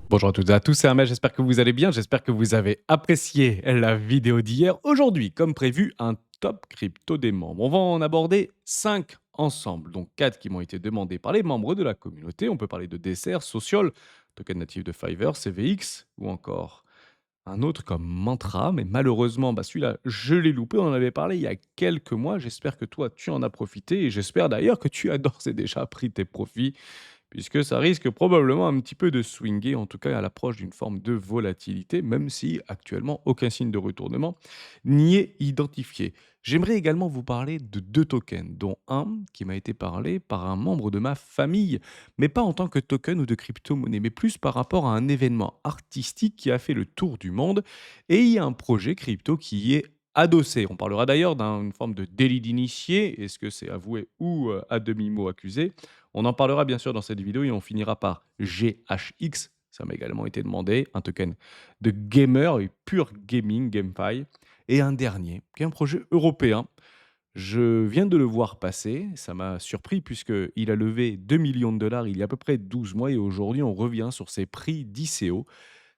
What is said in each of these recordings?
Bonjour à toutes et à tous, c'est Amel, j'espère que vous allez bien, j'espère que vous avez apprécié la vidéo d'hier. Aujourd'hui, comme prévu, un top crypto des membres. On va en aborder 5 ensemble, donc 4 qui m'ont été demandés par les membres de la communauté. On peut parler de Dessert, Social, token natif de Fiverr, CVX ou encore un autre comme Mantra, mais malheureusement, celui-là, je l'ai loupé. On en avait parlé il y a quelques mois. J'espère que toi, tu en as profité et j'espère d'ailleurs que tu as d'ores et déjà pris tes profits puisque ça risque probablement un petit peu de swinger, en tout cas à l'approche d'une forme de volatilité, même si actuellement aucun signe de retournement n'y est identifié. J'aimerais également vous parler de deux tokens, dont un qui m'a été parlé par un membre de ma famille, mais pas en tant que token ou de crypto-monnaie, mais plus par rapport à un événement artistique qui a fait le tour du monde, et il y a un projet crypto qui y est adossé. On parlera d'ailleurs d'une forme de délit d'initié, est-ce que c'est avoué ou à demi-mot accusé. On en parlera bien sûr dans cette vidéo et on finira par GHX, ça m'a également été demandé, un token de gamer et pur gaming, GameFi. Et un dernier, qui est un projet européen. Je viens de le voir passer, ça m'a surpris puisqu'il a levé 2 millions de dollars il y a à peu près 12 mois et aujourd'hui on revient sur ses prix d'ICO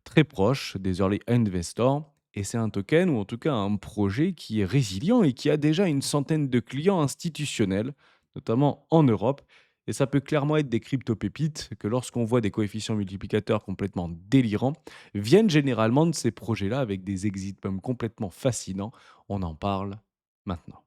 très proches des early investors. Et c'est un token ou en tout cas un projet qui est résilient et qui a déjà une centaine de clients institutionnels, notamment en Europe. Et ça peut clairement être des crypto-pépites que lorsqu'on voit des coefficients multiplicateurs complètement délirants, viennent généralement de ces projets-là avec des exit même complètement fascinants. On en parle maintenant.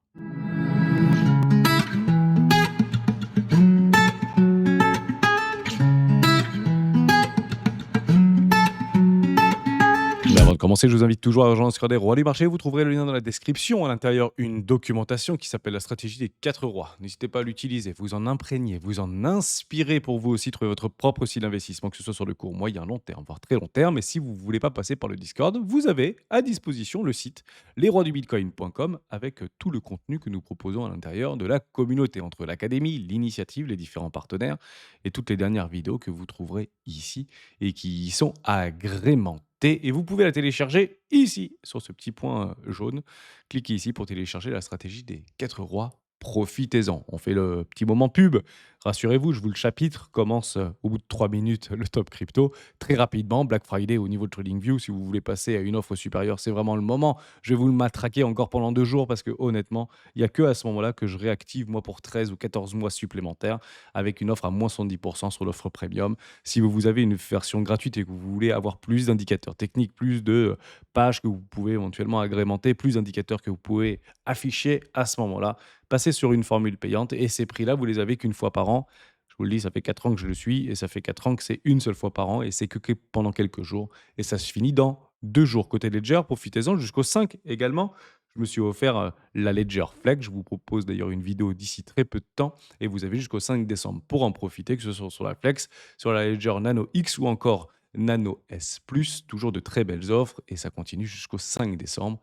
Mais avant de commencer, je vous invite toujours à rejoindre Discord des rois du marché. Vous trouverez le lien dans la description. À l'intérieur, une documentation qui s'appelle la stratégie des 4 rois. N'hésitez pas à l'utiliser, vous en imprégner, vous en inspirer pour vous aussi trouver votre propre style d'investissement, que ce soit sur le court, moyen, long terme, voire très long terme. Et si vous ne voulez pas passer par le Discord, vous avez à disposition le site lesroisdubitcoin.com avec tout le contenu que nous proposons à l'intérieur de la communauté, entre l'académie, l'initiative, les différents partenaires et toutes les dernières vidéos que vous trouverez ici et qui y sont agrémentées. Et vous pouvez la télécharger ici, sur ce petit point jaune. Cliquez ici pour télécharger la stratégie des 4 rois. Profitez-en. On fait le petit moment pub. Rassurez-vous, je vous le chapitre commence au bout de 3 minutes le top crypto. Très rapidement, Black Friday au niveau de TradingView, si vous voulez passer à une offre supérieure, c'est vraiment le moment. Je vais vous le matraquer encore pendant 2 jours parce que honnêtement, il n'y a que à ce moment-là que je réactive moi pour 13 ou 14 mois supplémentaires avec une offre à moins 70% sur l'offre premium. Si vous avez une version gratuite et que vous voulez avoir plus d'indicateurs techniques, plus de pages que vous pouvez éventuellement agrémenter, plus d'indicateurs que vous pouvez afficher à ce moment-là, passez sur une formule payante et ces prix-là, vous les avez qu'une fois par an. Je vous le dis, ça fait 4 ans que je le suis et ça fait 4 ans que c'est une seule fois par an et c'est que pendant quelques jours et ça se finit dans 2 jours. Côté Ledger, profitez-en jusqu'au 5 également. Je me suis offert la Ledger Flex. Je vous propose d'ailleurs une vidéo d'ici très peu de temps et vous avez jusqu'au 5 décembre pour en profiter, que ce soit sur la Flex, sur la Ledger Nano X ou encore Nano S Plus. Toujours de très belles offres et ça continue jusqu'au 5 décembre.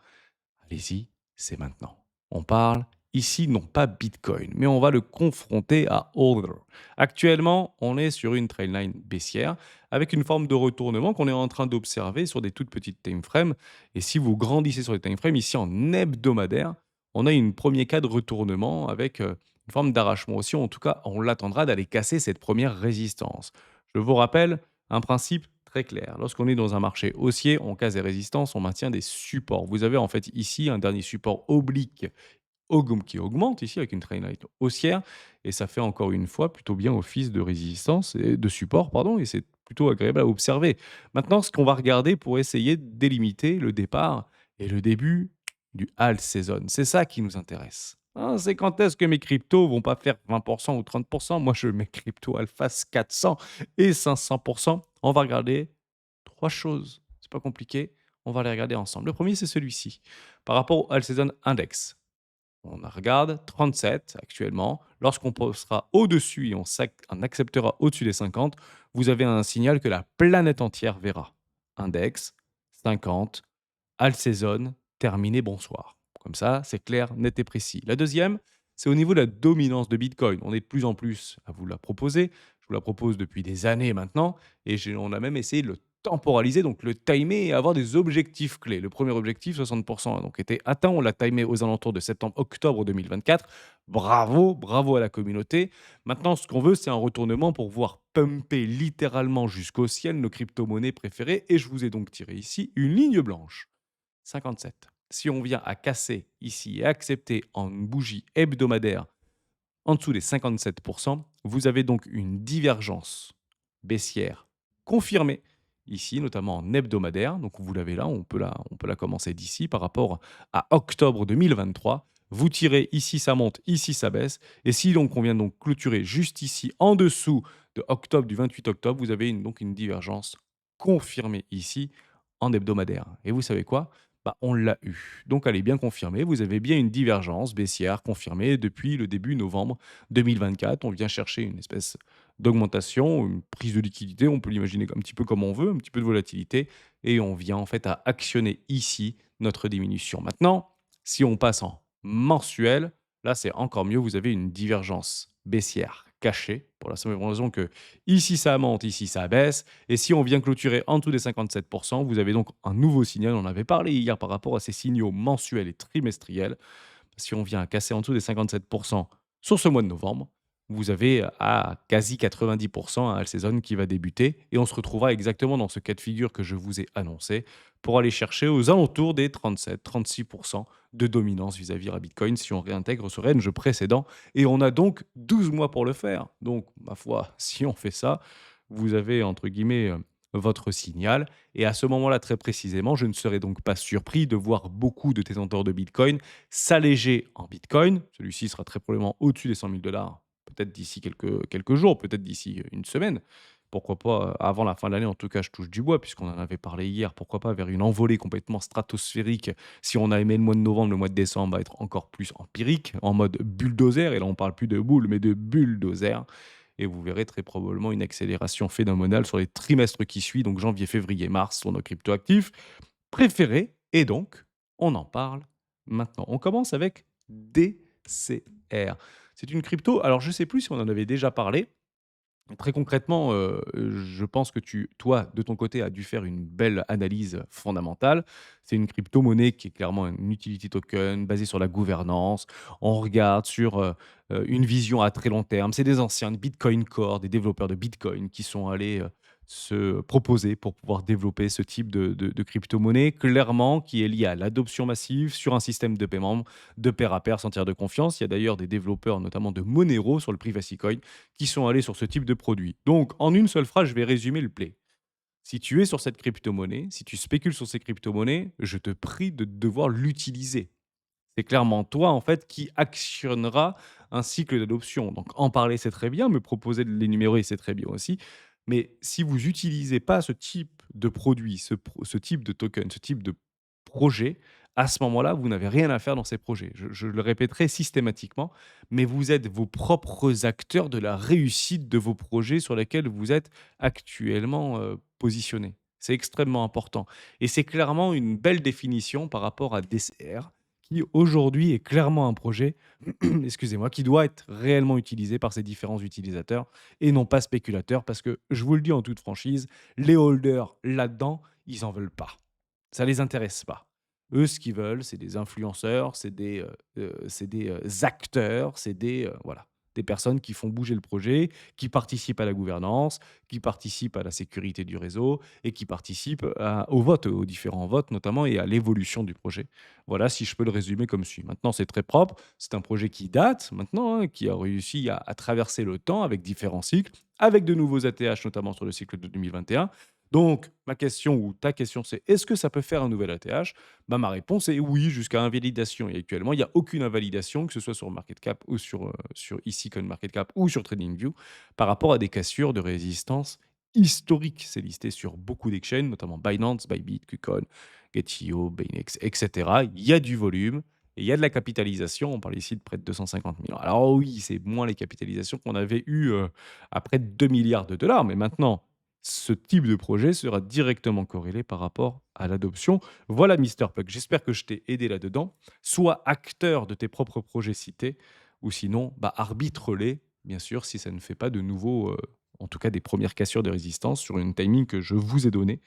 Allez-y, c'est maintenant. On parle ici non pas Bitcoin, mais on va le confronter à Other. Actuellement, on est sur une trailline baissière avec une forme de retournement qu'on est en train d'observer sur des toutes petites time frames. Et si vous grandissez sur les time frames, ici en hebdomadaire, on a une premier cas de retournement avec une forme d'arrachement aussi. En tout cas, on l'attendra d'aller casser cette première résistance. Je vous rappelle un principe très clair. Lorsqu'on est dans un marché haussier, on casse des résistances, on maintient des supports. Vous avez en fait ici un dernier support oblique qui augmente ici avec une trendline haussière et ça fait encore une fois plutôt bien office de résistance et de support pardon et c'est plutôt agréable à observer. Maintenant, ce qu'on va regarder pour essayer de délimiter le départ et le début du halt season, c'est ça qui nous intéresse. Hein, c'est quand est-ce que mes cryptos vont pas faire 20% ou 30%. Moi, je mes cryptos elles fassent 400 et 500%. On va regarder 3 choses. C'est pas compliqué. On va les regarder ensemble. Le premier, c'est celui-ci. Par rapport au All Season Index. On regarde 37 actuellement. Lorsqu'on passera au-dessus et on acceptera au-dessus des 50, vous avez un signal que la planète entière verra. Index, 50, All Season, terminé, bonsoir. Comme ça, c'est clair, net et précis. La deuxième, c'est au niveau de la dominance de Bitcoin. On est de plus en plus à vous la proposer. Je vous la propose depuis des années maintenant. Et on a même essayé de le temporaliser, donc le timer et avoir des objectifs clés. Le premier objectif, 60 a donc été atteint. On l'a timé aux alentours de septembre-octobre 2024. Bravo, bravo à la communauté. Maintenant, ce qu'on veut, c'est un retournement pour pouvoir pumper littéralement jusqu'au ciel nos crypto-monnaies préférées. Et je vous ai donc tiré ici une ligne blanche. 57. Si on vient à casser ici et accepter en bougie hebdomadaire en dessous des 57, vous avez donc une divergence baissière confirmée, ici, notamment en hebdomadaire. Donc vous l'avez là, on peut la commencer d'ici par rapport à octobre 2023. Vous tirez ici, ça monte, ici, ça baisse. Et si donc on vient donc clôturer juste ici, en dessous de octobre, du 28 octobre, vous avez donc une divergence confirmée ici en hebdomadaire. Et vous savez quoi? Bah, on l'a eu. Donc elle est bien confirmée. Vous avez bien une divergence baissière confirmée depuis le début novembre 2024. On vient chercher une espèce d'augmentation, une prise de liquidité, on peut l'imaginer un petit peu comme on veut, un petit peu de volatilité, et on vient en fait à actionner ici notre diminution. Maintenant, si on passe en mensuel, là c'est encore mieux, vous avez une divergence baissière cachée, pour la simple raison que ici ça monte, ici ça baisse, et si on vient clôturer en dessous des 57, vous avez donc un nouveau signal, on en avait parlé hier par rapport à ces signaux mensuels et trimestriels. Si on vient à casser en dessous des 57 sur ce mois de novembre, vous avez à quasi 90 un saison qui va débuter et on se retrouvera exactement dans ce cas de figure que je vous ai annoncé pour aller chercher aux alentours des 37-36 de dominance vis-à-vis à Bitcoin si on réintègre ce range précédent et on a donc 12 mois pour le faire. Donc, ma foi, si on fait ça, vous avez entre guillemets votre signal et à ce moment-là, très précisément, je ne serais donc pas surpris de voir beaucoup de détenteurs de Bitcoin s'alléger en Bitcoin. Celui-ci sera très probablement au-dessus des 100 000 peut-être d'ici quelques jours, peut-être d'ici une semaine. Pourquoi pas avant la fin de l'année, en tout cas, je touche du bois, puisqu'on en avait parlé hier. Pourquoi pas vers une envolée complètement stratosphérique si on a aimé le mois de novembre, le mois de décembre va être encore plus empirique, en mode bulldozer. Et là, on parle plus de boule, mais de bulldozer. Et vous verrez très probablement une accélération phénoménale sur les trimestres qui suivent, donc janvier, février, mars, sur nos cryptoactifs préférés. Et donc, on en parle maintenant. On commence avec DCR. C'est une crypto, alors je ne sais plus si on en avait déjà parlé. Très concrètement, je pense que toi, de ton côté, as dû faire une belle analyse fondamentale. C'est une crypto-monnaie qui est clairement une utility token basée sur la gouvernance. On regarde sur, une vision à très long terme. C'est des anciens de Bitcoin Core, des développeurs de Bitcoin qui sont allés, se proposer pour pouvoir développer ce type de crypto-monnaie, clairement qui est lié à l'adoption massive sur un système de paiement de pair à pair sans tiers de confiance. Il y a d'ailleurs des développeurs, notamment de Monero sur le Privacy Coin, qui sont allés sur ce type de produit. Donc, en une seule phrase, je vais résumer le play. Si tu es sur cette crypto-monnaie, si tu spécules sur ces crypto-monnaies, je te prie de devoir l'utiliser. C'est clairement toi, en fait, qui actionnera un cycle d'adoption. Donc, en parler, c'est très bien, me proposer de l'énumérer, c'est très bien aussi. Mais si vous n'utilisez pas ce type de produit, ce type de token, ce type de projet, à ce moment-là, vous n'avez rien à faire dans ces projets. Je le répéterai systématiquement, mais vous êtes vos propres acteurs de la réussite de vos projets sur lesquels vous êtes actuellement positionnés. C'est extrêmement important. Et c'est clairement une belle définition par rapport à DCR qui aujourd'hui est clairement un projet, excusez-moi, qui doit être réellement utilisé par ces différents utilisateurs et non pas spéculateurs, parce que je vous le dis en toute franchise, les holders là-dedans, ils en veulent pas. Ça les intéresse pas. Eux, ce qu'ils veulent, c'est des influenceurs, c'est des acteurs, c'est voilà, des personnes qui font bouger le projet, qui participent à la gouvernance, qui participent à la sécurité du réseau et qui participent au vote, aux différents votes notamment et à l'évolution du projet. Voilà, si je peux le résumer comme suit. Maintenant, c'est très propre. C'est un projet qui date maintenant, hein, qui a réussi à traverser le temps avec différents cycles, avec de nouveaux ATH, notamment sur le cycle de 2021. Donc, ma question ou ta question, c'est est-ce que ça peut faire un nouvel ATH? Bah, ma réponse est oui, jusqu'à invalidation. Et actuellement, il n'y a aucune invalidation, que ce soit sur Market Cap ou sur ici Market Cap ou sur TradingView, par rapport à des cassures de résistance historiques. C'est listé sur beaucoup d'exchanges, notamment Binance, Bybit, KuCoin, Getio, Binex, etc. Il y a du volume et il y a de la capitalisation. On parle ici de près de 250 millions. Alors oui, c'est moins les capitalisations qu'on avait eues à près de 2 milliards de dollars. Mais maintenant, ce type de projet sera directement corrélé par rapport à l'adoption. Voilà, Mister Puck. J'espère que je t'ai aidé là-dedans. Sois acteur de tes propres projets cités, ou sinon, bah, arbitre-les, bien sûr, si ça ne fait pas de nouveaux en tout cas des premières cassures de résistance sur une timing que je vous ai donnée.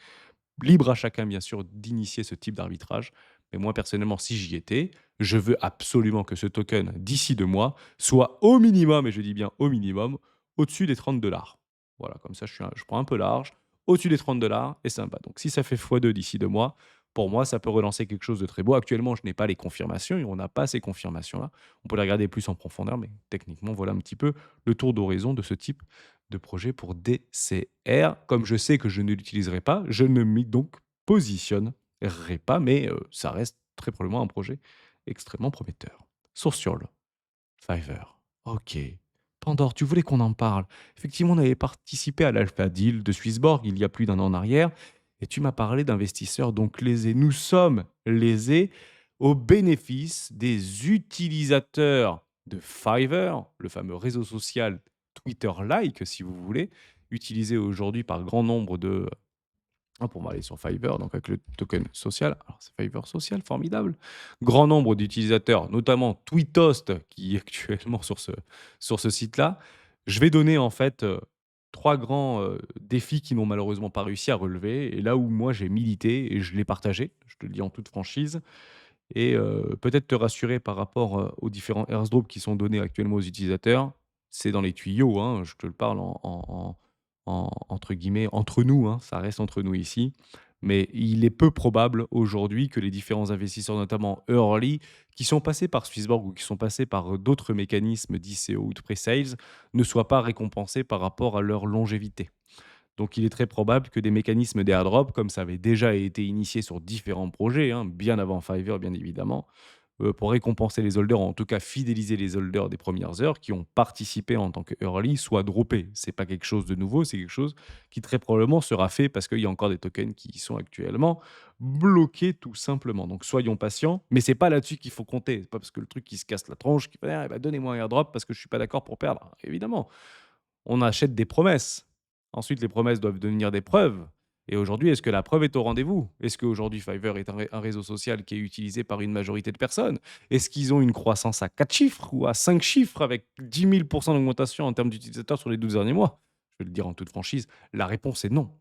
Libre à chacun, bien sûr, d'initier ce type d'arbitrage. Mais moi, personnellement, si j'y étais, je veux absolument que ce token, d'ici 2 mois, soit au minimum, et je dis bien au minimum, au-dessus des 30 $. Voilà, comme ça, je prends un peu large, au-dessus des 30 $ et ça me va. Donc, si ça fait x2 d'ici 2 mois, pour moi, ça peut relancer quelque chose de très beau. Actuellement, je n'ai pas les confirmations et on n'a pas ces confirmations-là. On peut les regarder plus en profondeur, mais techniquement, voilà un petit peu le tour d'horizon de ce type de projet pour DCR. Comme je sais que je ne l'utiliserai pas, je ne m'y donc positionnerai pas, mais ça reste très probablement un projet extrêmement prometteur. Sourciol, Fiverr, OK. Pandore, tu voulais qu'on en parle. Effectivement, on avait participé à l'Alpha Deal de Swissborg il y a plus d'un an en arrière et tu m'as parlé d'investisseurs donc lésés. Nous sommes lésés au bénéfice des utilisateurs de Fiverr, le fameux réseau social Twitter-like, si vous voulez, utilisé aujourd'hui par grand nombre de pour m'aller sur Fiverr, donc avec le token social. Alors, c'est Fiverr social, formidable. Grand nombre d'utilisateurs, notamment Tweetost, qui est actuellement sur ce site-là. Je vais donner en fait 3 grands défis qui n'ont malheureusement pas réussi à relever. Et là où moi j'ai milité et je l'ai partagé, je te le dis en toute franchise, et peut-être te rassurer par rapport aux différents airdrops qui sont donnés actuellement aux utilisateurs. C'est dans les tuyaux, hein, je te le parle entre guillemets, entre nous, hein, ça reste entre nous ici. Mais il est peu probable aujourd'hui que les différents investisseurs, notamment early, qui sont passés par Swissborg ou qui sont passés par d'autres mécanismes d'ICO ou de pre-sales, ne soient pas récompensés par rapport à leur longévité. Donc il est très probable que des mécanismes d'airdrop, comme ça avait déjà été initié sur différents projets, hein, bien avant Fiverr bien évidemment, pour récompenser les holders, en tout cas fidéliser les holders des premières heures qui ont participé en tant que early, soit droppés. C'est pas quelque chose de nouveau, c'est quelque chose qui très probablement sera fait parce qu'il y a encore des tokens qui sont actuellement bloqués tout simplement. Donc soyons patients, mais c'est pas là-dessus qu'il faut compter. C'est pas parce que le truc qui se casse la tronche qu'il fait: «Ah bah, donnez-moi un airdrop parce que je suis pas d'accord pour perdre». Évidemment, on achète des promesses. Ensuite, les promesses doivent devenir des preuves. Et aujourd'hui, est-ce que la preuve est au rendez-vous? Est-ce qu'aujourd'hui, Fiverr est un réseau social qui est utilisé par une majorité de personnes? Est-ce qu'ils ont une croissance à 4 chiffres ou à 5 chiffres avec 10 000 d'augmentation en termes d'utilisateurs sur les 12 derniers mois? Je vais le dire en toute franchise, la réponse est non.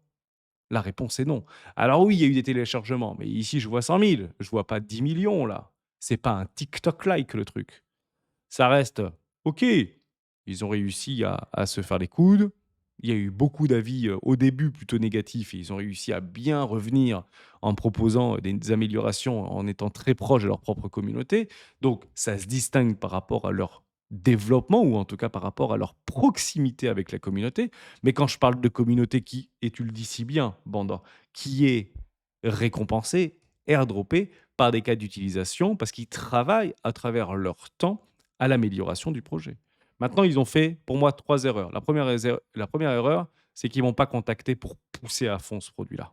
La réponse est non. Alors oui, il y a eu des téléchargements, mais ici, je vois 100 000. Je vois pas 10 millions là. C'est pas un TikTok-like le truc. Ça reste OK. Ils ont réussi à se faire les coudes. Il y a eu beaucoup d'avis, au début plutôt négatifs et ils ont réussi à bien revenir en proposant des améliorations, en étant très proches de leur propre communauté. Donc ça se distingue par rapport à leur développement ou en tout cas par rapport à leur proximité avec la communauté. Mais quand je parle de communauté qui, et tu le dis si bien, Banda, qui est récompensée, airdroppée par des cas d'utilisation parce qu'ils travaillent à travers leur temps à l'amélioration du projet. Maintenant, ils ont fait, pour moi, 3 erreurs. La première erreur, c'est qu'ils ne vont pas contacter pour pousser à fond ce produit-là.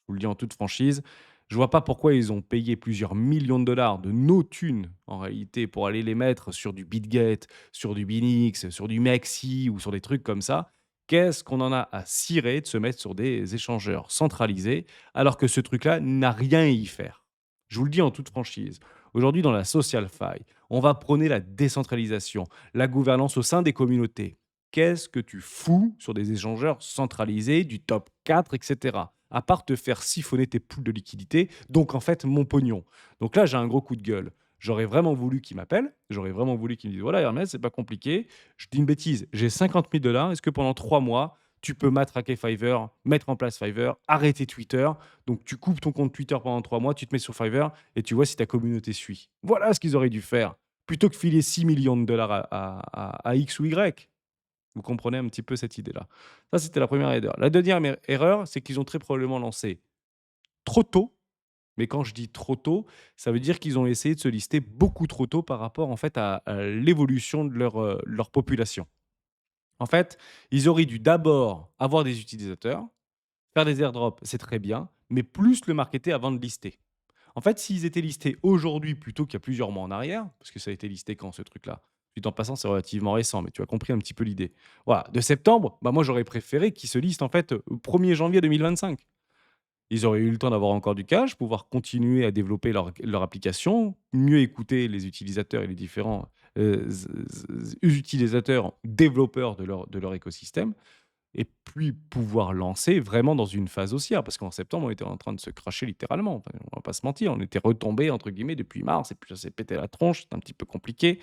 Je vous le dis en toute franchise, je ne vois pas pourquoi ils ont payé plusieurs millions de dollars de nos thunes, en réalité, pour aller les mettre sur du BitGet, sur du Binix, sur du Maxi ou sur des trucs comme ça. Qu'est-ce qu'on en a à cirer de se mettre sur des échangeurs centralisés, alors que ce truc-là n'a rien à y faire? Je vous le dis en toute franchise. Aujourd'hui, dans la social faille, on va prôner la décentralisation, la gouvernance au sein des communautés. Qu'est-ce que tu fous sur des échangeurs centralisés, du top 4, etc. À part te faire siphonner tes poules de liquidité, donc en fait mon pognon. Donc là, j'ai un gros coup de gueule. J'aurais vraiment voulu qu'il m'appelle, j'aurais vraiment voulu qu'il me dise: voilà, Hermès, c'est pas compliqué. Je dis une bêtise, j'ai 50 000 $. Est-ce que pendant 3 mois, tu peux matraquer Fiverr, mettre en place Fiverr, arrêter Twitter? Donc tu coupes ton compte Twitter pendant 3 mois, tu te mets sur Fiverr et tu vois si ta communauté suit. Voilà ce qu'ils auraient dû faire plutôt que filer 6 millions de dollars à X ou Y. Vous comprenez un petit peu cette idée-là. Ça, c'était la première erreur. La deuxième erreur, c'est qu'ils ont très probablement lancé trop tôt. Mais quand je dis trop tôt, ça veut dire qu'ils ont essayé de se lister beaucoup trop tôt par rapport en fait à l'évolution de leur population. En fait, ils auraient dû d'abord avoir des utilisateurs, faire des airdrops, c'est très bien, mais plus le marketer avant de lister. En fait, s'ils étaient listés aujourd'hui plutôt qu'il y a plusieurs mois en arrière, parce que ça a été listé quand ce truc-là? Suite en passant, c'est relativement récent, mais tu as compris un petit peu l'idée. Voilà, de septembre, bah moi j'aurais préféré qu'ils se listent en fait au 1er janvier 2025. Ils auraient eu le temps d'avoir encore du cash, pouvoir continuer à développer leur application, mieux écouter les utilisateurs et les différents utilisateurs, développeurs de leur écosystème, et puis pouvoir lancer vraiment dans une phase haussière. Parce qu'en septembre, on était en train de se cracher littéralement. Enfin, on va pas se mentir, on était retombé entre guillemets depuis mars et puis ça s'est pété la tronche, c'était un petit peu compliqué, et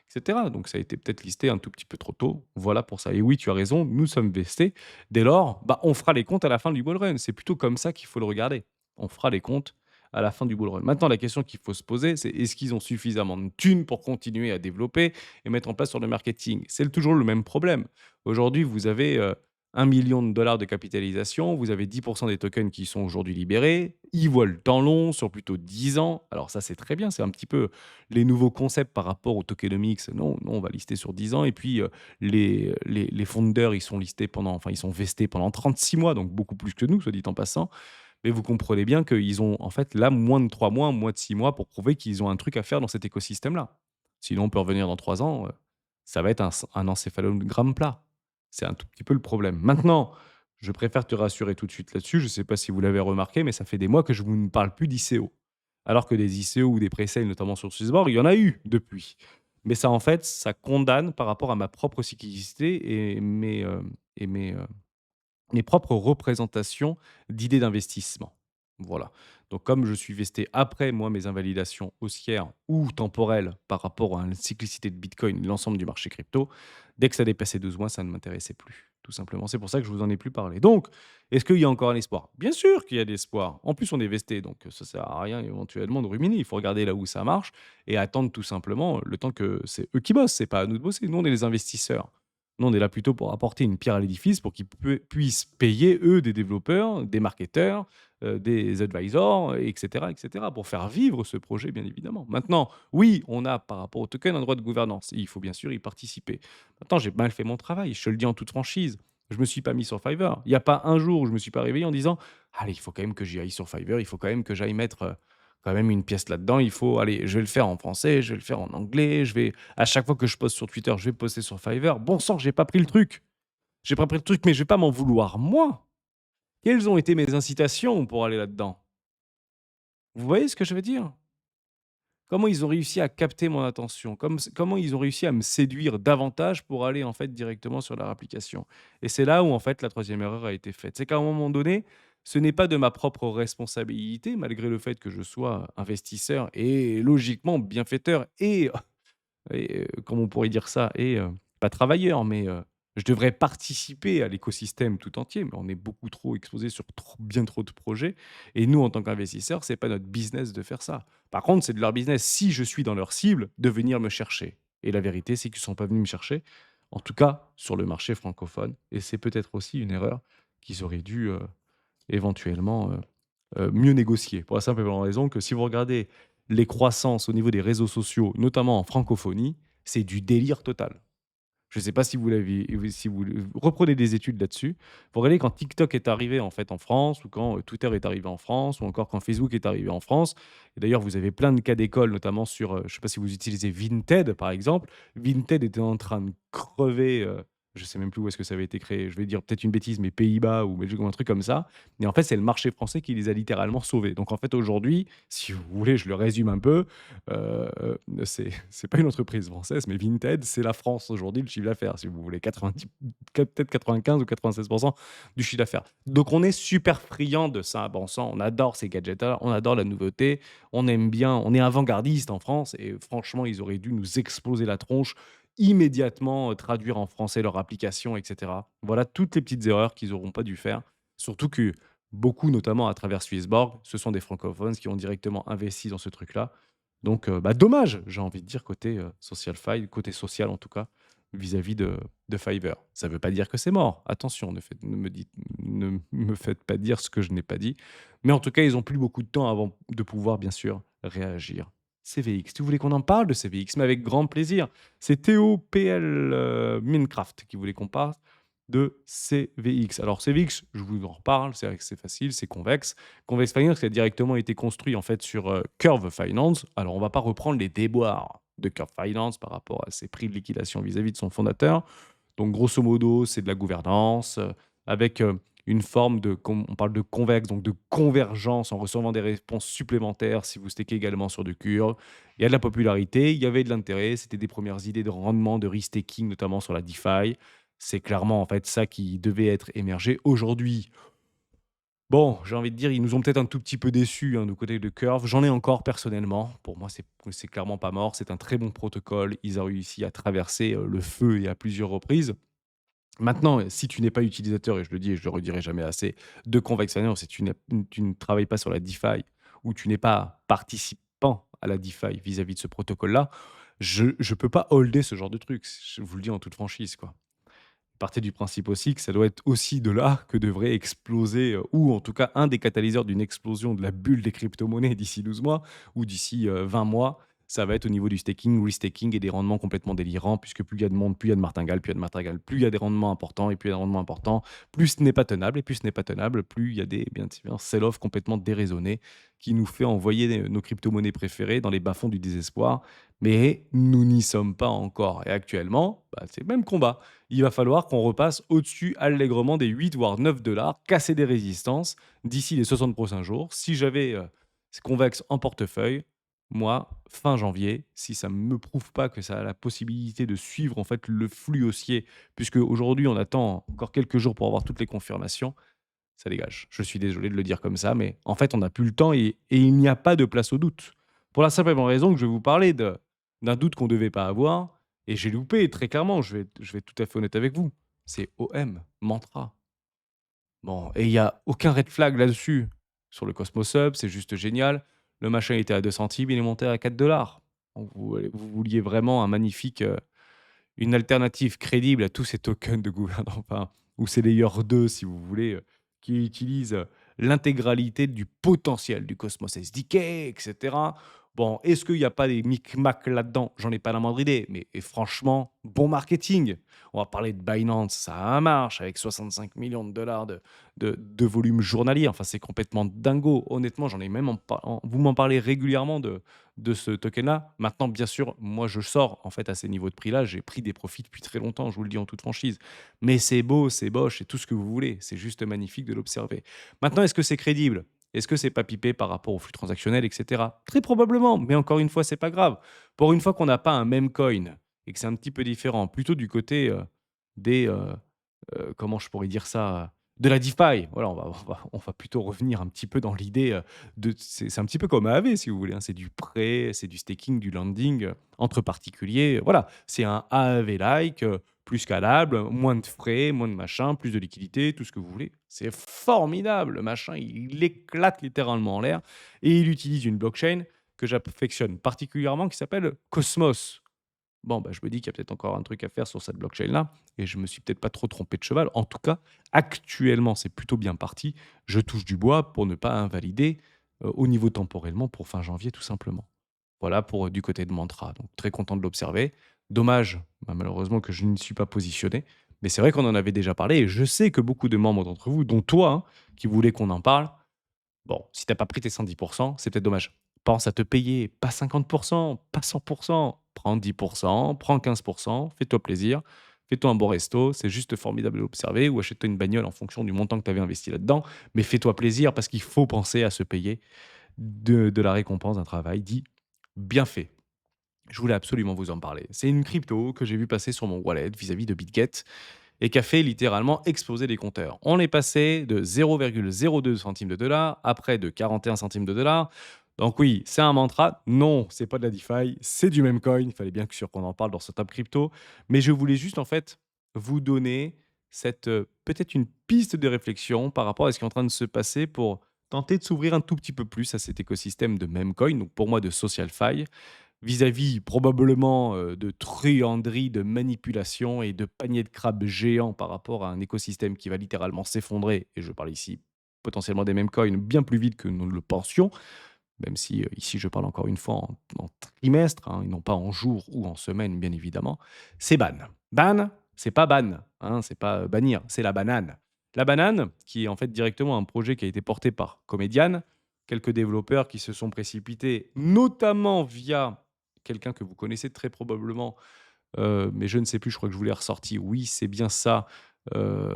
cetera. Donc ça a été peut-être listé un tout petit peu trop tôt. Voilà pour ça. Et oui, tu as raison, nous sommes vestés. Dès lors, bah, on fera les comptes à la fin du bull run. C'est plutôt comme ça qu'il faut le regarder. On fera les comptes à la fin du bull run. Maintenant, la question qu'il faut se poser, c'est est-ce qu'ils ont suffisamment de thunes pour continuer à développer et mettre en place sur le marketing? C'est toujours le même problème. Aujourd'hui, vous avez 1 million de dollars de capitalisation, vous avez 10% des tokens qui sont aujourd'hui libérés. Ils voient le temps long sur plutôt 10 ans. Alors ça, c'est très bien, c'est un petit peu les nouveaux concepts par rapport au tokenomics. Non, non, on va lister sur 10 ans. Et puis, les founders, ils sont listés pendant, enfin, ils sont vestés pendant 36 mois, donc beaucoup plus que nous, soit dit en passant. Mais vous comprenez bien qu'ils ont, en fait, là, moins de 3 mois, moins de 6 mois pour prouver qu'ils ont un truc à faire dans cet écosystème-là. Sinon, on peut revenir dans 3 ans, ça va être un encéphalogramme plat. C'est un tout petit peu le problème. Maintenant, je préfère te rassurer tout de suite là-dessus. Je ne sais pas si vous l'avez remarqué, mais ça fait des mois que je vous ne parle plus d'ICO. Alors que des ICO ou des presales, notamment sur Swissborg, il y en a eu depuis. Mais ça, en fait, ça condamne par rapport à ma propre cyclicité et mes propres représentations d'idées d'investissement. Voilà. Donc comme je suis vesté après, moi, mes invalidations haussières ou temporelles par rapport à la cyclicité de Bitcoin et l'ensemble du marché crypto, dès que ça dépassait 12 mois, ça ne m'intéressait plus. Tout simplement. C'est pour ça que je vous en ai plus parlé. Donc, est-ce qu'il y a encore un espoir? Bien sûr qu'il y a de l'espoir. En plus, on est vesté, donc ça sert à rien éventuellement de ruminer. Il faut regarder là où ça marche et attendre tout simplement le temps que c'est eux qui bossent. C'est pas à nous de bosser. Nous, on est les investisseurs. Nous, on est là plutôt pour apporter une pierre à l'édifice pour qu'ils puissent payer, eux, des développeurs, des marketeurs, des advisors, et cetera, pour faire vivre ce projet, bien évidemment. Maintenant, oui, on a, par rapport au token, un droit de gouvernance. Et il faut bien sûr y participer. Maintenant, j'ai mal fait mon travail, je te le dis en toute franchise. Je me suis pas mis sur Fiverr. Il n'y a pas un jour où je me suis pas réveillé en disant: «Allez, il faut quand même que j'y aille sur Fiverr, il faut quand même que j'aille mettre, quand même une pièce là-dedans. Il faut allez, je vais le faire en français, je vais le faire en anglais, je vais à chaque fois que je poste sur Twitter, je vais poster sur Fiverr. Bon sang, j'ai pas pris le truc. J'ai pas pris le truc, mais je vais pas m'en vouloir moi. Quelles ont été mes incitations pour aller là-dedans? Vous voyez ce que je veux dire? Comment ils ont réussi à capter mon attention? Comment ils ont réussi à me séduire davantage pour aller, en fait, directement sur leur application? Et c'est là où, en fait, la troisième erreur a été faite. C'est qu'à un moment donné, ce n'est pas de ma propre responsabilité, malgré le fait que je sois investisseur et logiquement bienfaiteur comment on pourrait dire ça? Pas travailleur, mais je devrais participer à l'écosystème tout entier, mais on est beaucoup trop exposé sur bien trop de projets. Et nous, en tant qu'investisseurs, c'est pas notre business de faire ça. Par contre, c'est de leur business, si je suis dans leur cible, de venir me chercher. Et la vérité, c'est qu'ils ne sont pas venus me chercher, en tout cas sur le marché francophone. Et c'est peut-être aussi une erreur qu'ils auraient dû éventuellement mieux négocier. Pour la simple et bonne raison que si vous regardez les croissances au niveau des réseaux sociaux, notamment en francophonie, c'est du délire total. Je ne sais pas si vous l'avez, si vous reprenez des études là-dessus. Vous regardez quand TikTok est arrivé en fait en France, ou quand Twitter est arrivé en France, ou encore quand Facebook est arrivé en France. Et d'ailleurs, vous avez plein de cas d'école, notamment sur, je ne sais pas si vous utilisez Vinted par exemple. Vinted était en train de crever. Je sais même plus où est-ce que ça avait été créé. Je vais dire peut-être une bêtise, mais Pays-Bas ou Belgique ou un truc comme ça. Et en fait, c'est le marché français qui les a littéralement sauvés. Donc en fait, aujourd'hui, si vous voulez, je le résume un peu. C'est pas une entreprise française, mais Vinted, c'est la France aujourd'hui, le chiffre d'affaires, si vous voulez, 90, peut-être 95 ou 96% du chiffre d'affaires. Donc on est super friand de ça. Bon sang, on adore ces gadgets-là, on adore la nouveauté, on aime bien, on est avant-gardiste en France et franchement, ils auraient dû nous exploser la tronche immédiatement, traduire en français leur application, et cetera. Voilà toutes les petites erreurs qu'ils n'auront pas dû faire. Surtout que beaucoup, notamment à travers Swissborg, ce sont des francophones qui ont directement investi dans ce truc-là. Donc, bah, dommage, j'ai envie de dire côté, social file, côté social en tout cas, vis-à-vis de Fiverr. Ça ne veut pas dire que c'est mort. Attention, ne me faites pas dire ce que je n'ai pas dit. Mais en tout cas, ils ont plus beaucoup de temps avant de pouvoir, bien sûr, réagir. CVX, tu voulais qu'on en parle de CVX? Mais avec grand plaisir. C'est Théo PL, Minecraft qui voulait qu'on parle de CVX. Alors CVX, je vous en reparle, c'est vrai que c'est facile, c'est Convex. Convex Finance qui a directement été construit en fait sur Curve Finance. Alors on va pas reprendre les déboires de Curve Finance par rapport à ses prix de liquidation vis-à-vis de son fondateur. Donc grosso modo, c'est de la gouvernance avec une forme on parle de convex, donc de convergence en recevant des réponses supplémentaires si vous stakez également sur de Curve. Il y a de la popularité, il y avait de l'intérêt, c'était des premières idées de rendement, de restaking, notamment sur la DeFi. C'est clairement, en fait, ça qui devait être émergé. Aujourd'hui, bon, j'ai envie de dire, ils nous ont peut-être un tout petit peu déçus, hein, du côté de Curve. J'en ai encore personnellement. Pour moi, c'est clairement pas mort. C'est un très bon protocole. Ils ont réussi à traverser, le feu et à plusieurs reprises. Maintenant, si tu n'es pas utilisateur, et je le dis et je le redirai jamais assez, de Convex si tu ne travailles pas sur la DeFi ou tu n'es pas participant à la DeFi vis-à-vis de ce protocole-là, je peux pas holder ce genre de truc. Je vous le dis en toute franchise, quoi. Partez du principe aussi que ça doit être aussi de là que devrait exploser, ou en tout cas un des catalyseurs d'une explosion de la bulle des crypto-monnaies d'ici 12 mois ou d'ici, 20 mois. Ça va être au niveau du staking, restaking et des rendements complètement délirants puisque plus il y a de monde, plus il y a de martingale, plus il y a de martingale, plus il y a des rendements importants et plus il y a des rendements importants, plus ce n'est pas tenable et plus ce n'est pas tenable, plus il y a des bien sûr sell-off complètement déraisonnés qui nous fait envoyer nos crypto-monnaies préférées dans les bas-fonds du désespoir. Mais nous n'y sommes pas encore et actuellement, bah, c'est le même combat. Il va falloir qu'on repasse au-dessus allègrement des 8 voire 9 $, casser des résistances d'ici les 60 prochains jours. Si j'avais Convex en portefeuille, moi, fin janvier, si ça ne me prouve pas que ça a la possibilité de suivre en fait le flux haussier, puisque aujourd'hui on attend encore quelques jours pour avoir toutes les confirmations, ça dégage. Je suis désolé de le dire comme ça, mais en fait on n'a plus le temps et il n'y a pas de place au doute. Pour la simple et bonne raison que je vais vous parler d'un doute qu'on ne devait pas avoir, et j'ai loupé très clairement, je vais être tout à fait honnête avec vous. C'est OM, Mantra. Bon, et il y a aucun red flag là-dessus. Sur le Cosmos Hub, c'est juste génial. Le machin était à 2 centimes, il est monté à 4 $. Donc vous vouliez vraiment un magnifique, une alternative crédible à tous ces tokens de gouvernance, enfin, ou ces Layer 2 si vous voulez, qui utilisent, l'intégralité du potentiel du Cosmos SDK et cetera. Bon, est-ce qu'il n'y a pas des micmacs là-dedans? J'en ai pas la moindre idée, mais et franchement, bon marketing. On va parler de Binance, ça marche avec 65 millions de dollars de volume journalier. Enfin, c'est complètement dingo. Honnêtement, j'en ai même vous m'en parlez régulièrement de ce token-là. Maintenant, bien sûr, moi, je sors en fait à ces niveaux de prix-là. J'ai pris des profits depuis très longtemps, je vous le dis en toute franchise. Mais c'est beau, c'est boche, c'est tout ce que vous voulez. C'est juste magnifique de l'observer. Maintenant, est-ce que c'est crédible? Est-ce que c'est pas pipé par rapport au flux transactionnel, etc. Très probablement, mais encore une fois, c'est pas grave. Pour une fois qu'on n'a pas un même coin et que c'est un petit peu différent, plutôt du côté des, comment je pourrais dire ça, de la DeFi. Voilà, on va plutôt revenir un petit peu dans l'idée, de c'est un petit peu comme AAV si vous voulez, hein. C'est du prêt, c'est du staking, du lending, entre particuliers. Voilà, c'est un AAV-like, plus scalable, moins de frais, moins de machin, plus de liquidité, tout ce que vous voulez. C'est formidable, le machin, il éclate littéralement en l'air et il utilise une blockchain que j'affectionne particulièrement qui s'appelle Cosmos. Bon, bah, je me dis qu'il y a peut-être encore un truc à faire sur cette blockchain-là et je me suis peut-être pas trop trompé de cheval. En tout cas, actuellement, c'est plutôt bien parti. Je touche du bois pour ne pas invalider, au niveau temporellement pour fin janvier, tout simplement. Voilà pour, du côté de Mantra, donc très content de l'observer. Dommage, bah, malheureusement que je ne suis pas positionné, mais c'est vrai qu'on en avait déjà parlé et je sais que beaucoup de membres d'entre vous, dont toi, hein, qui voulaient qu'on en parle, bon, si t'as pas pris tes 110, c'est peut-être dommage. Pense à te payer, pas 50, pas 100. Prends 10, prends 15, fais-toi plaisir, fais-toi un bon resto, c'est juste formidable de l'observer, ou achète-toi une bagnole en fonction du montant que tu avais investi là-dedans, mais fais-toi plaisir parce qu'il faut penser à se payer de la récompense d'un travail dit bien fait. Je voulais absolument vous en parler. C'est une crypto que j'ai vu passer sur mon wallet vis-à-vis de BitGet et qui a fait littéralement exploser les compteurs. On est passé de 0,02 centimes de dollar à près de 41 centimes de dollar. Donc oui, c'est un mantra. Non, c'est pas de la DeFi, c'est du même coin. Il fallait bien que sûr qu'on en parle dans ce top crypto. Mais je voulais juste en fait vous donner cette peut-être une piste de réflexion par rapport à ce qui est en train de se passer pour tenter de s'ouvrir un tout petit peu plus à cet écosystème de Memcoin, donc pour moi de SocialFi, vis-à-vis probablement, de truanderies, de manipulations et de paniers de crabes géants par rapport à un écosystème qui va littéralement s'effondrer et je parle ici potentiellement des mêmes coins bien plus vite que nous ne le pensions, même si, ici je parle encore une fois en trimestre, hein, et non pas en jours ou en semaines bien évidemment, c'est ban. Ban, c'est pas ban, hein, c'est pas, bannir, c'est la banane. La banane, qui est en fait directement un projet qui a été porté par Comedian, quelques développeurs qui se sont précipités, notamment via quelqu'un que vous connaissez très probablement, mais je ne sais plus, je crois que je vous l'ai ressorti. Oui, c'est bien ça, heu,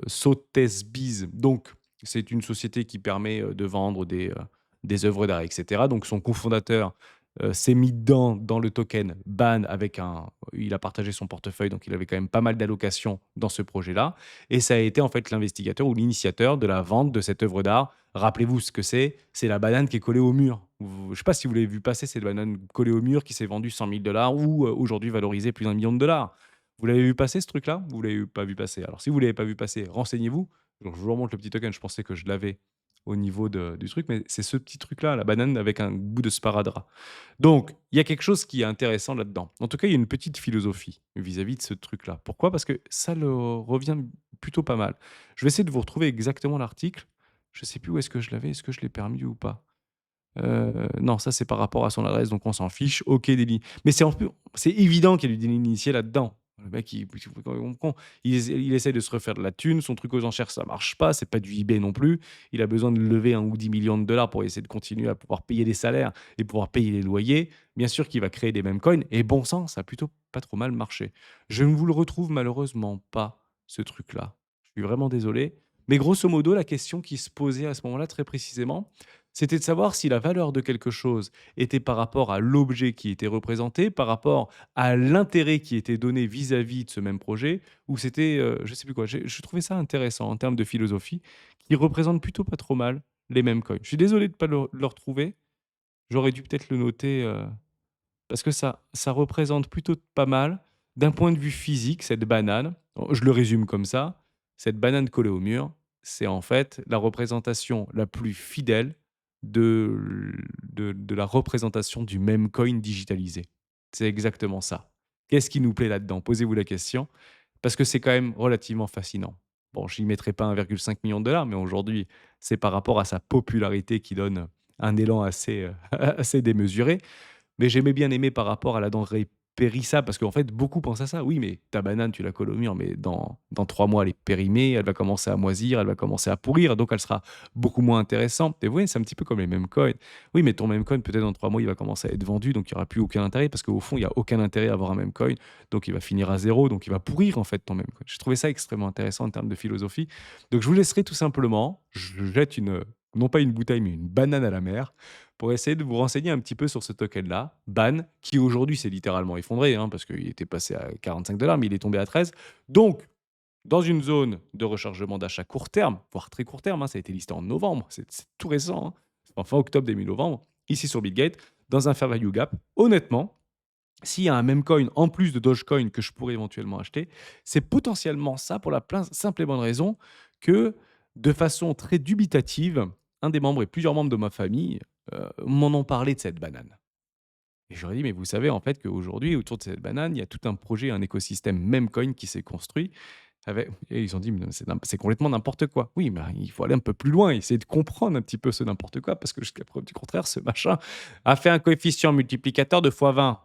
Sotheby's. Donc c'est une société qui permet, de vendre des œuvres d'art et cetera. Donc son cofondateur s'est mis dedans, dans le token BAN avec un il a partagé son portefeuille, donc il avait quand même pas mal d'allocations dans ce projet-là et ça a été en fait l'investigateur ou l'initiateur de la vente de cette œuvre d'art. Rappelez-vous ce que c'est la banane qui est collée au mur. Je ne sais pas si vous l'avez vu passer, cette banane collée au mur qui s'est vendue 100 000 ou aujourd'hui valorisée plus d'1 million de dollars. Vous l'avez vu passer ce truc-là? Vous l'avez pas vu passer? Alors si vous l'avez pas vu passer, renseignez-vous. Donc je vous remontre le petit token, je pensais que je l'avais au niveau du truc, mais c'est ce petit truc-là, la banane avec un bout de sparadrap. Donc, il y a quelque chose qui est intéressant là-dedans. En tout cas, il y a une petite philosophie vis-à-vis de ce truc-là. Pourquoi? Parce que ça le revient plutôt pas mal. Je vais essayer de vous retrouver exactement l'article. Je sais plus où est-ce que je l'avais. Est-ce que je l'ai permis ou pas? Non, ça, c'est par rapport à son adresse, donc on s'en fiche. OK, délit. Mais c'est évident qu'il y a du délit initié là-dedans. Le mec, il essaie de se refaire de la thune. Son truc aux enchères, ça marche pas. C'est pas du eBay non plus. Il a besoin de lever 1 ou 10 millions de dollars pour essayer de continuer à pouvoir payer les salaires et pouvoir payer les loyers. Bien sûr qu'il va créer des mêmes coins et bon sang, ça a plutôt pas trop mal marché. Je ne vous le retrouve malheureusement pas, ce truc-là. Je suis vraiment désolé. Mais grosso modo, la question qui se posait à ce moment-là, très précisément, c'était de savoir si la valeur de quelque chose était par rapport à l'objet qui était représenté, par rapport à l'intérêt qui était donné vis-à-vis de ce même projet, ou c'était, je sais plus quoi. Je trouvais ça intéressant en termes de philosophie, qui représente plutôt pas trop mal les mêmes coins. Je suis désolé de ne pas le retrouver. J'aurais dû peut-être le noter, parce que ça représente plutôt pas mal, d'un point de vue physique, cette banane. Je le résume comme ça, cette banane collée au mur, c'est en fait la représentation la plus fidèle de la représentation du même coin digitalisé. C'est exactement ça. Qu'est-ce qui nous plaît là-dedans? Posez-vous la question, parce que c'est quand même relativement fascinant. Bon, je n'y mettrai pas 1,5 million de dollars, mais aujourd'hui, c'est par rapport à sa popularité qui donne un élan assez, assez démesuré. Mais j'aimais bien aimer par rapport à la denrée périssable, parce qu'en fait, beaucoup pensent à ça. Oui, mais ta banane, tu la colles au mur, mais dans 3 mois, elle est périmée, elle va commencer à moisir, elle va commencer à pourrir, donc elle sera beaucoup moins intéressante. Et vous voyez, c'est un petit peu comme les mêmes coins. Oui, mais ton même coin, peut-être dans 3 mois, il va commencer à être vendu, donc il n'y aura plus aucun intérêt, parce qu'au fond, il n'y a aucun intérêt à avoir un même coin, donc il va finir à zéro, donc il va pourrir en fait ton même coin. J'ai trouvé ça extrêmement intéressant en termes de philosophie. Donc je vous laisserai tout simplement, je jette non pas une bouteille, mais une banane à la mer pour essayer de vous renseigner un petit peu sur ce token-là, BAN, qui aujourd'hui s'est littéralement effondré, hein, parce qu'il était passé à 45 $, mais il est tombé à 13. Donc, dans une zone de rechargement d'achat court terme, voire très court terme, hein, ça a été listé en novembre, c'est tout récent, hein, c'est en fin octobre début novembre, ici sur Bitgate, dans un fair value gap. Honnêtement, s'il y a un même coin en plus de Dogecoin que je pourrais éventuellement acheter, c'est potentiellement ça pour la simple et bonne raison que, de façon très dubitative, un des membres et plusieurs membres de ma famille m'en ont parlé de cette banane. Et j'aurais dit, mais vous savez en fait qu'aujourd'hui, autour de cette banane, il y a tout un projet, un écosystème Memecoin qui s'est construit. Et ils ont dit, mais non, c'est complètement n'importe quoi. Oui, mais il faut aller un peu plus loin, essayer de comprendre un petit peu ce n'importe quoi, parce que jusqu'à preuve du contraire, ce machin a fait un coefficient multiplicateur de fois 20.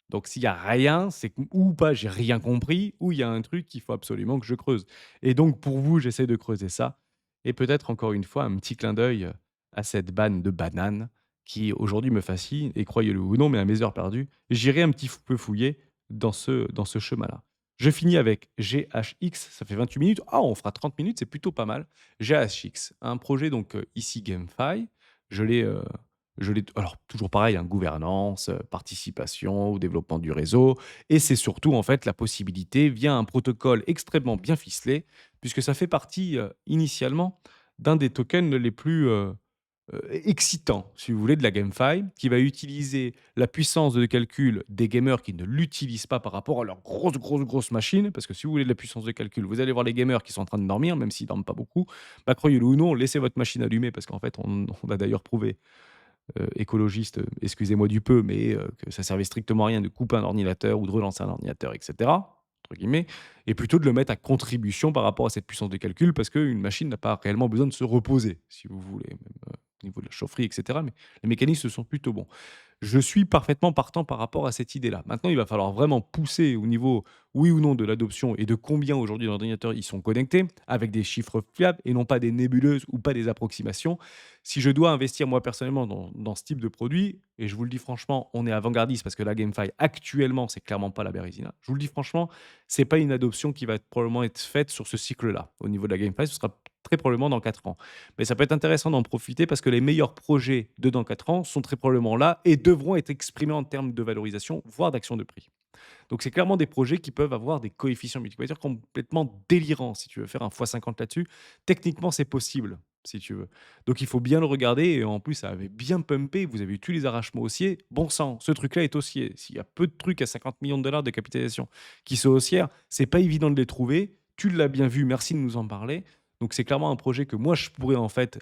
Donc s'il y a rien, c'est que ou pas j'ai rien compris, ou il y a un truc qu'il faut absolument que je creuse. Et donc pour vous, j'essaie de creuser ça et peut-être encore une fois un petit clin d'œil, à cette banne de banane qui aujourd'hui me fascine et croyez-le ou non, mais à mes heures perdues, j'irai un petit peu fouiller dans ce chemin-là. Je finis avec GHX, ça fait 28 minutes. Ah, on fera 30 minutes, c'est plutôt pas mal. GHX, un projet donc, ici GameFi. Je l'ai, alors toujours pareil, hein, gouvernance, participation au développement du réseau et c'est surtout, en fait, la possibilité, via un protocole extrêmement bien ficelé, puisque ça fait partie, initialement, d'un des tokens les plus, excitants, si vous voulez, de la GameFi, qui va utiliser la puissance de calcul des gamers qui ne l'utilisent pas par rapport à leurs grosses, grosses, grosses machines. Parce que si vous voulez de la puissance de calcul, vous allez voir les gamers qui sont en train de dormir, même s'ils dorment pas beaucoup. Bah, croyez-le ou non, laissez votre machine allumée parce qu'en fait, on a d'ailleurs prouvé écologiste, excusez-moi du peu, mais que ça servait strictement à rien de couper un ordinateur ou de relancer un ordinateur, et cetera, entre guillemets, et plutôt de le mettre à contribution par rapport à cette puissance de calcul, parce qu'une machine n'a pas réellement besoin de se reposer, si vous voulez, même, au niveau de la chaufferie, et cetera, mais les mécanismes sont plutôt bons. Je suis parfaitement partant par rapport à cette idée-là. Maintenant, il va falloir vraiment pousser au niveau, oui ou non, de l'adoption et de combien aujourd'hui d'ordinateurs ils sont connectés, avec des chiffres fiables et non pas des nébuleuses ou pas des approximations. Si je dois investir moi personnellement dans ce type de produit, et je vous le dis franchement, on est avant-gardiste parce que la GameFi actuellement, c'est clairement pas la Bérésina. Je vous le dis franchement, c'est pas une adoption qui va probablement être faite sur ce cycle-là. Au niveau de la GameFi, ce sera très probablement dans 4 ans. Mais ça peut être intéressant d'en profiter parce que les meilleurs projets de dans 4 ans sont très probablement là et devront être exprimés en termes de valorisation, voire d'action de prix. Donc c'est clairement des projets qui peuvent avoir des coefficients multiplicateurs complètement délirants. Si tu veux faire un fois 50 là-dessus, techniquement, c'est possible, si tu veux. Donc il faut bien le regarder et en plus, ça avait bien pumpé. Vous avez eu tous les arrachements haussiers. Bon sang, ce truc-là est haussier. S'il y a peu de trucs à 50 millions de dollars de capitalisation qui sont haussières, c'est pas évident de les trouver. Tu l'as bien vu, merci de nous en parler. Donc c'est clairement un projet que moi, je pourrais en fait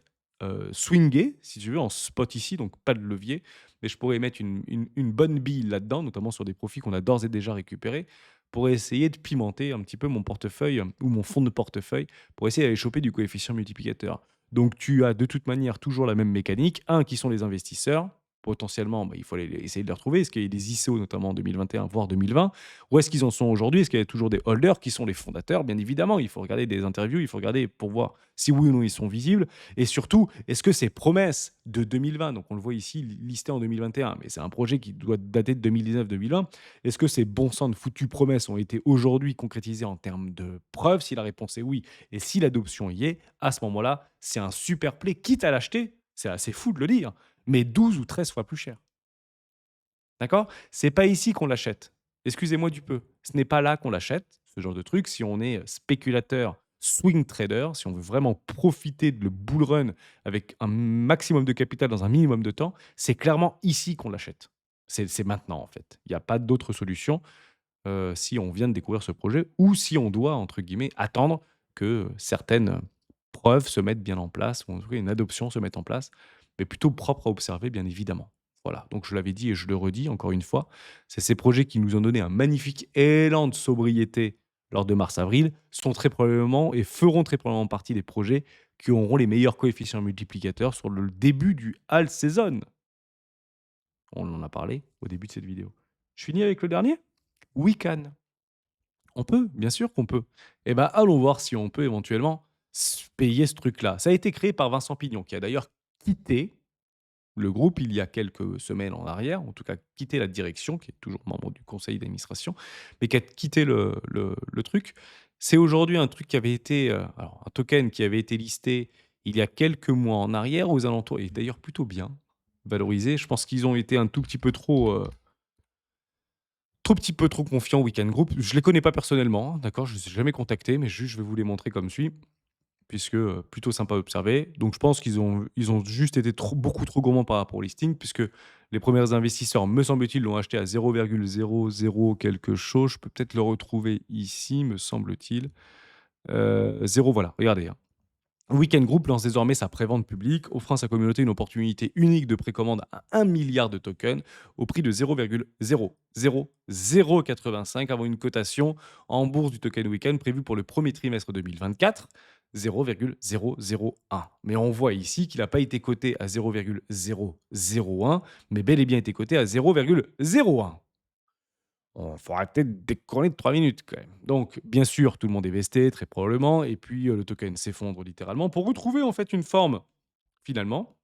swinger, si tu veux, en spot ici, donc pas de levier, mais je pourrais mettre une bonne bille là-dedans, notamment sur des profits qu'on a d'ores et déjà récupérés, pour essayer de pimenter un petit peu mon portefeuille ou mon fonds de portefeuille, pour essayer d'aller choper du coefficient multiplicateur. Donc tu as de toute manière toujours la même mécanique. Un, qui sont les investisseurs. Potentiellement, bah, il faut essayer de les retrouver. Est-ce qu'il y a des ICO, notamment en 2021, voire 2020? Où est-ce qu'ils en sont aujourd'hui? Est-ce qu'il y a toujours des holders qui sont les fondateurs? Bien évidemment, il faut regarder des interviews, il faut regarder pour voir si oui ou non ils sont visibles. Et surtout, est-ce que ces promesses de 2020, donc on le voit ici listé en 2021, mais c'est un projet qui doit dater de 2019-2020, est-ce que ces bons sens de foutues promesses ont été aujourd'hui concrétisées en termes de preuves? Si la réponse est oui, et si l'adoption y est, à ce moment-là, c'est un super play, quitte à l'acheter, c'est assez fou de le dire, mais 12 ou 13 fois plus cher. D'accord? C'est pas ici qu'on l'achète. Excusez-moi du peu. Ce n'est pas là qu'on l'achète, ce genre de truc. Si on est spéculateur, swing trader, si on veut vraiment profiter de le bull run avec un maximum de capital dans un minimum de temps, c'est clairement ici qu'on l'achète. C'est maintenant, en fait. Il n'y a pas d'autre solution si on vient de découvrir ce projet ou si on doit, entre guillemets, attendre que certaines preuves se mettent bien en place ou en tout cas une adoption se mette en place, mais plutôt propre à observer, bien évidemment. Voilà, donc je l'avais dit et je le redis encore une fois, c'est ces projets qui nous ont donné un magnifique élan de sobriété lors de mars-avril, sont très probablement et feront très probablement partie des projets qui auront les meilleurs coefficients multiplicateurs sur le début du all season. On en a parlé au début de cette vidéo. Je finis avec le dernier. Wiccan. On peut, bien sûr qu'on peut. Eh ben, allons voir si on peut éventuellement payer ce truc-là. Ça a été créé par Vincent Pignon, qui a d'ailleurs quitté le groupe il y a quelques semaines en arrière, en tout cas quitté la direction, qui est toujours membre du conseil d'administration, mais qui a quitté le truc. C'est aujourd'hui un truc qui avait été, alors un token qui avait été listé il y a quelques mois en arrière aux alentours, et d'ailleurs plutôt bien valorisé. Je pense qu'ils ont été un tout petit peu trop, trop petit peu trop confiant Weekend Group. Je les connais pas personnellement, hein, d'accord? Je les ai jamais contactés, mais juste je vais vous les montrer comme suit, puisque, plutôt sympa à observer. Donc je pense qu'ils ont juste été beaucoup trop gourmands par rapport au listing, puisque les premiers investisseurs, me semble-t-il, l'ont acheté à 0,00 quelque chose. Je peux peut-être le retrouver ici, me semble-t-il. 0 voilà, regardez, hein. Weekend Group lance désormais sa prévente publique, offrant à sa communauté une opportunité unique de précommande à 1 milliard de tokens au prix de 0,00085 avant une cotation en bourse du token Weekend prévue pour le premier trimestre 2024, 0,001. Mais on voit ici qu'il n'a pas été coté à 0,001, mais bel et bien été coté à 0,01. On faudra peut-être décoller de 3 minutes quand même. Donc, bien sûr, tout le monde est vesté, très probablement, et puis le token s'effondre littéralement pour retrouver en fait une forme, finalement,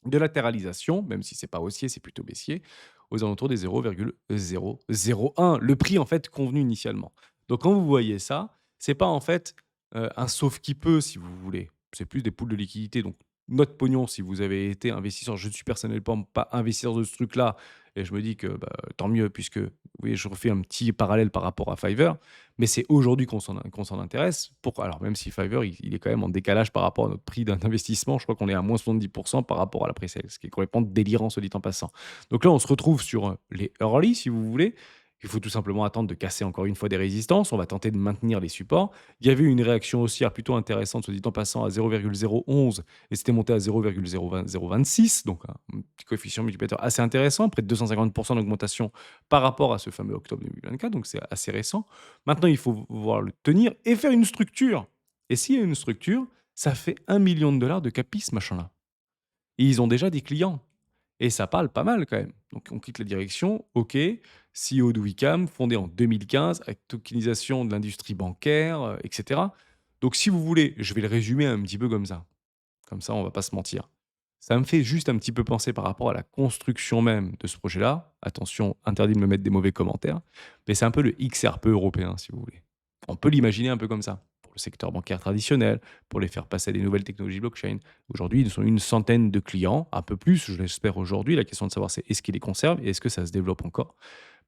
de latéralisation, même si c'est pas haussier, c'est plutôt baissier, aux alentours des 0,001, le prix en fait convenu initialement. Donc, quand vous voyez ça, c'est pas en fait un sauf qui peut, si vous voulez. C'est plus des poules de liquidité. Donc, notre pognon, si vous avez été investisseur, je ne suis personnellement pas investisseur de ce truc-là, et je me dis que bah, tant mieux, puisque vous voyez, je refais un petit parallèle par rapport à Fiverr, mais c'est aujourd'hui qu'on s'en intéresse. Pourquoi? Alors, même si Fiverr, il est quand même en décalage par rapport à notre prix d'un investissement, je crois qu'on est à moins 70% par rapport à la pré-sale, ce qui est complètement délirant, se dit en passant. Donc là, on se retrouve sur les early, si vous voulez. Il faut tout simplement attendre de casser encore une fois des résistances. On va tenter de maintenir les supports. Il y avait eu une réaction haussière plutôt intéressante, se dit en passant, à 0,011 et c'était monté à 0,026, donc un petit coefficient multiplicateur assez intéressant, près de 250% d'augmentation par rapport à ce fameux octobre 2024, donc c'est assez récent. Maintenant, il faut voir le tenir et faire une structure. Et s'il y a une structure, ça fait 1 million de dollars de capis, ce machin-là. Et ils ont déjà des clients. Et ça parle pas mal quand même. Donc on quitte la direction, ok, CEO de Wicam, fondé en 2015, avec tokenisation de l'industrie bancaire, etc. Donc si vous voulez, je vais le résumer un petit peu comme ça. Comme ça, on va pas se mentir. Ça me fait juste un petit peu penser par rapport à la construction même de ce projet-là. Attention, interdit de me mettre des mauvais commentaires. Mais c'est un peu le XRP européen, si vous voulez. On peut l'imaginer un peu comme ça. le secteur bancaire traditionnel, pour les faire passer à des nouvelles technologies blockchain. Aujourd'hui, ils sont une centaine de clients, un peu plus, je l'espère aujourd'hui. La question de savoir, c'est est-ce qu'ils les conservent et est-ce que ça se développe encore?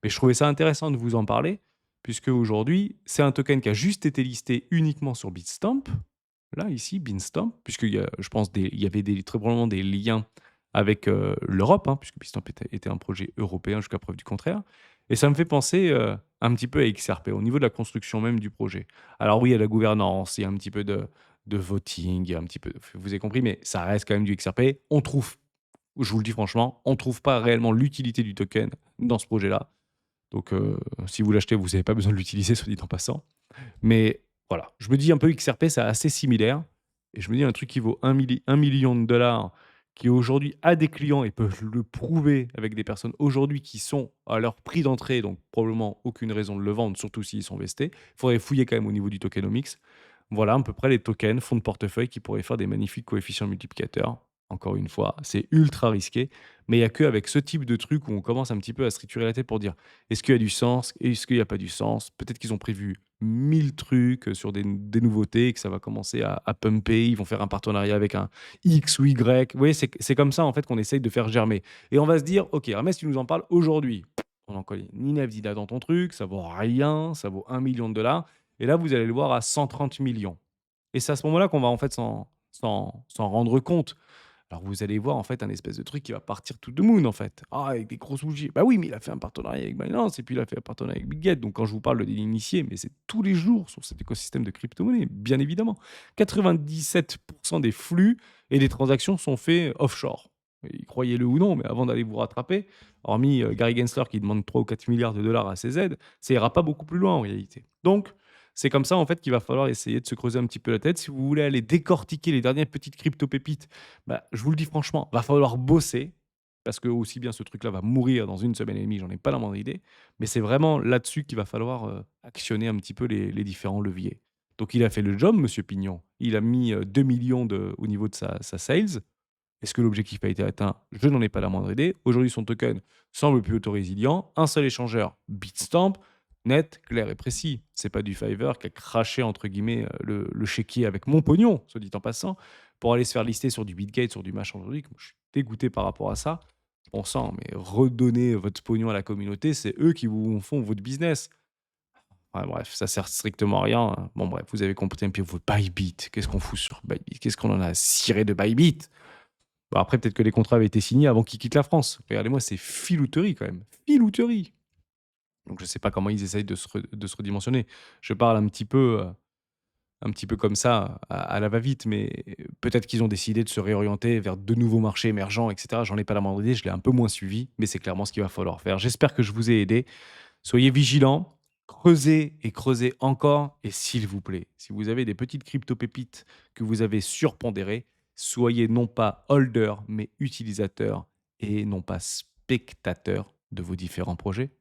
Mais je trouvais ça intéressant de vous en parler, puisque aujourd'hui, c'est un token qui a juste été listé uniquement sur Bitstamp, là, ici, Bitstamp, puisqu'il y a, je pense, il y avait très probablement des liens avec l'Europe, hein, puisque Bitstamp était un projet européen jusqu'à preuve du contraire. Et ça me fait penser un petit peu à XRP, au niveau de la construction même du projet. Alors oui, il y a la gouvernance, il y a un petit peu de voting, il y a un petit peu, vous avez compris, mais ça reste quand même du XRP. On trouve, je vous le dis franchement, on ne trouve pas réellement l'utilité du token dans ce projet-là. Donc, si vous l'achetez, vous n'avez pas besoin de l'utiliser, soit dit en passant. Mais voilà, je me dis un peu XRP, c'est assez similaire. Et je me dis un truc qui vaut 1 million de dollars, qui aujourd'hui a des clients et peuvent le prouver avec des personnes aujourd'hui qui sont à leur prix d'entrée, donc probablement aucune raison de le vendre, surtout s'ils sont vestés. Il faudrait fouiller quand même au niveau du tokenomics. Voilà à peu près les tokens, fonds de portefeuille qui pourraient faire des magnifiques coefficients multiplicateurs. Encore une fois, c'est ultra risqué, mais il y a qu'avec ce type de truc où on commence un petit peu à se triturer la tête pour dire est-ce qu'il y a du sens, est-ce qu'il n'y a pas du sens. Peut-être qu'ils ont prévu 1000 trucs sur des nouveautés, que ça va commencer à pumper, ils vont faire un partenariat avec un X ou Y. Vous voyez, c'est comme ça en fait qu'on essaye de faire germer. Et on va se dire, ok, Hermès, tu nous en parles aujourd'hui. On n'en connaît ni Navdida dans ton truc, ça vaut rien, ça vaut 1 million de dollars. Et là, vous allez le voir à 130 millions. Et c'est à ce moment-là qu'on va en fait s'en rendre compte. Alors vous allez voir en fait un espèce de truc qui va partir tout de moon en fait. Ah, avec des grosses bougies. Bah oui, mais il a fait un partenariat avec Binance et puis il a fait un partenariat avec Bitget. Donc quand je vous parle de l'initié, mais c'est tous les jours sur cet écosystème de crypto-monnaie, bien évidemment. 97% des flux et des transactions sont faits offshore. Et croyez-le ou non, mais avant d'aller vous rattraper, hormis Gary Gensler qui demande 3 ou 4 milliards de dollars à CZ, ça ira pas beaucoup plus loin en réalité. Donc, c'est comme ça en fait qu'il va falloir essayer de se creuser un petit peu la tête. Si vous voulez aller décortiquer les dernières petites crypto-pépites, bah, je vous le dis franchement, va falloir bosser parce que aussi bien ce truc-là va mourir dans une semaine et demie, j'en ai pas la moindre idée. Mais c'est vraiment là-dessus qu'il va falloir actionner un petit peu les différents leviers. Donc il a fait le job, Monsieur Pignon. Il a mis 2 millions au niveau de sa sales. Est-ce que l'objectif a été atteint? Je n'en ai pas la moindre idée. Aujourd'hui, son token semble plutôt résilient. Un seul échangeur, Bitstamp, net, clair et précis. C'est pas du Fiverr qui a craché entre guillemets le chéquier avec mon pognon, soit dit en passant, pour aller se faire lister sur du Bitgate, sur du machin aujourd'hui. Je suis dégoûté par rapport à ça. Bon sang, mais redonnez votre pognon à la communauté, c'est eux qui vous font votre business. Ouais, bref, ça sert strictement à rien, hein. Bon bref, vous avez compris un peu votre Bybit. Qu'est-ce qu'on fout sur Bybit? Qu'est-ce qu'on en a ciré de Bybit? Bon, après, peut-être que les contrats avaient été signés avant qu'ils quittent la France. Regardez-moi, c'est filouterie quand même. Filouterie. Donc, je ne sais pas comment ils essayent de se redimensionner. Je parle un petit peu comme ça, à la va-vite, mais peut-être qu'ils ont décidé de se réorienter vers de nouveaux marchés émergents, etc. J'en ai pas la moindre idée, je l'ai un peu moins suivi, mais c'est clairement ce qu'il va falloir faire. J'espère que je vous ai aidé. Soyez vigilants, creusez et creusez encore. Et s'il vous plaît, si vous avez des petites crypto-pépites que vous avez surpondérées, soyez non pas holder, mais utilisateur et non pas spectateur de vos différents projets.